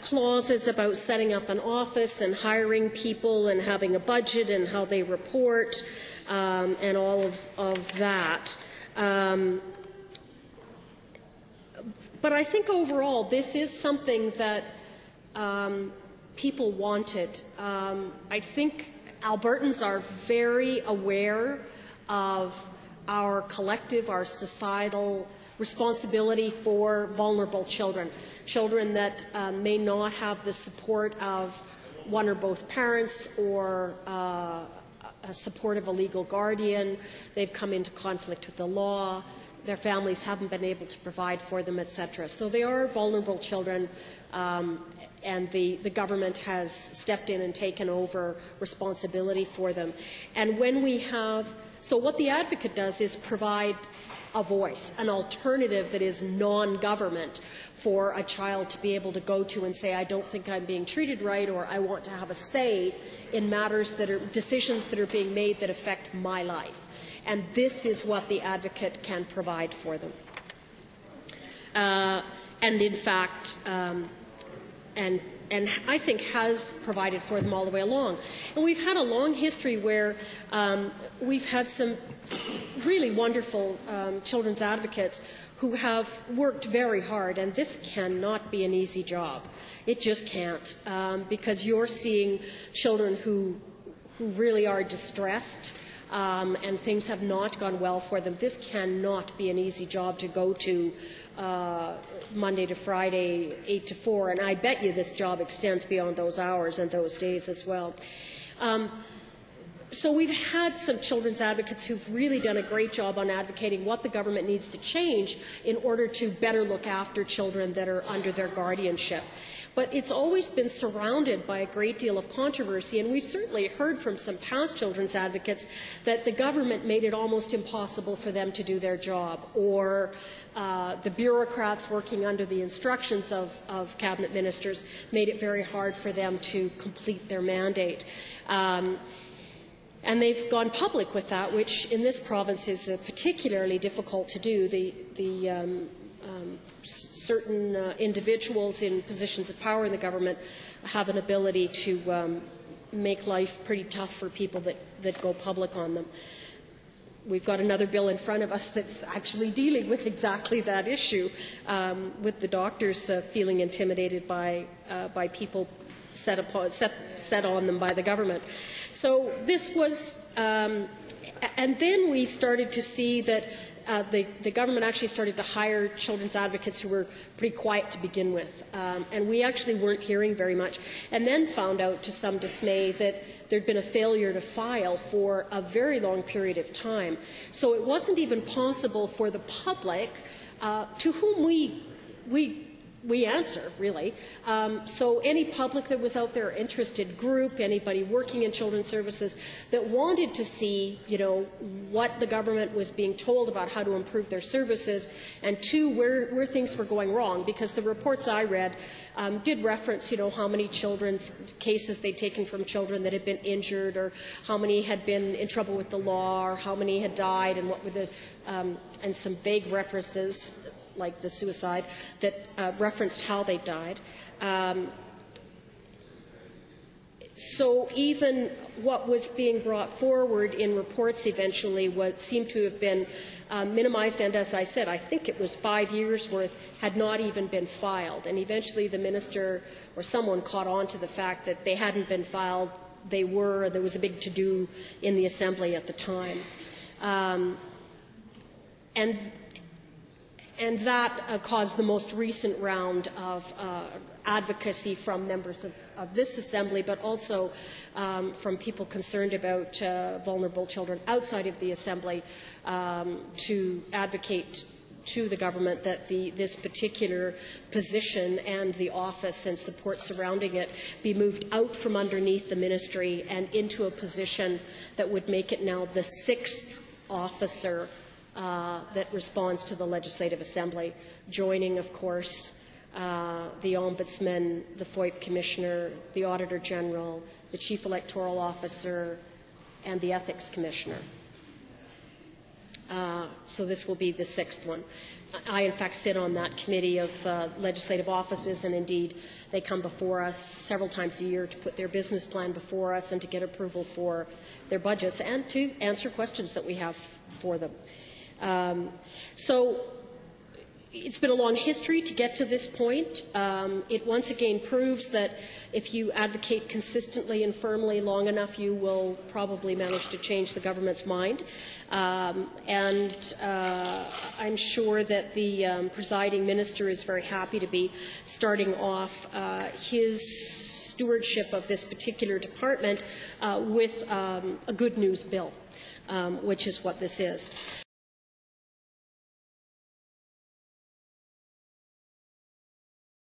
clauses about setting up an office and hiring people and having a budget and how they report and all of that. But I think overall this is something that people wanted. I think Albertans are very aware of our collective, our societal responsibility for vulnerable children, children that may not have the support of one or both parents or a support of a legal guardian. They've come into conflict with the law. Their families haven't been able to provide for them, etc. So they are vulnerable children, and the government has stepped in and taken over responsibility for them. And when we have, so what the advocate does is provide a voice, an alternative that is non-government for a child to be able to go to and say, I don't think I'm being treated right, or I want to have a say in matters that are, decisions that are being made that affect my life. And this is what the advocate can provide for them. And in fact, and I think has provided for them all the way along. And we've had a long history where we've had some really wonderful children's advocates who have worked very hard, and this cannot be an easy job. It just can't, because you're seeing children who really are distressed, and things have not gone well for them. This cannot be an easy job to go to Monday to Friday, 8 to 4, and I bet you this job extends beyond those hours and those days as well. So we've had some children's advocates who've really done a great job on advocating what the government needs to change in order to better look after children that are under their guardianship. But it's always been surrounded by a great deal of controversy, and we've certainly heard from some past children's advocates that the government made it almost impossible for them to do their job, or the bureaucrats working under the instructions of cabinet ministers made it very hard for them to complete their mandate. And they've gone public with that, which in this province is particularly difficult to do. Certain individuals in positions of power in the government have an ability to make life pretty tough for people that go public on them. We've got another bill in front of us that's actually dealing with exactly that issue, with the doctors feeling intimidated by people set on them by the government. So this was, and then we started to see that the government actually started to hire children's advocates who were pretty quiet to begin with, and we actually weren't hearing very much, and then found out to some dismay that there'd been a failure to file for a very long period of time. So it wasn't even possible for the public, to whom we answer, really. So any public that was out there, interested group, anybody working in children's services that wanted to see, what the government was being told about how to improve their services, and two, where things were going wrong, because the reports I read did reference, how many children's cases they'd taken from children that had been injured, or how many had been in trouble with the law, or how many had died, and what were the, and some vague references like the suicide, that referenced how they died. So even what was being brought forward in reports eventually seemed to have been minimized, and as I said, I think it was 5 years' worth had not even been filed. And eventually the minister or someone caught on to the fact that they hadn't been filed. They were. There was a big to-do in the Assembly at the time. And that caused the most recent round of advocacy from members of this Assembly, but also from people concerned about vulnerable children outside of the Assembly, to advocate to the government that this particular position and the office and support surrounding it be moved out from underneath the ministry and into a position that would make it now the 6th officer that responds to the Legislative Assembly, joining, of course, the Ombudsman, the FOIP Commissioner, the Auditor General, the Chief Electoral Officer, and the Ethics Commissioner. So this will be the 6th one. I, in fact, sit on that committee of legislative offices, and indeed they come before us several times a year to put their business plan before us and to get approval for their budgets and to answer questions that we have for them. So it's been a long history to get to this point. It once again proves that if you advocate consistently and firmly long enough, you will probably manage to change the government's mind. And I'm sure that the presiding minister is very happy to be starting off his stewardship of this particular department with a good news bill, which is what this is.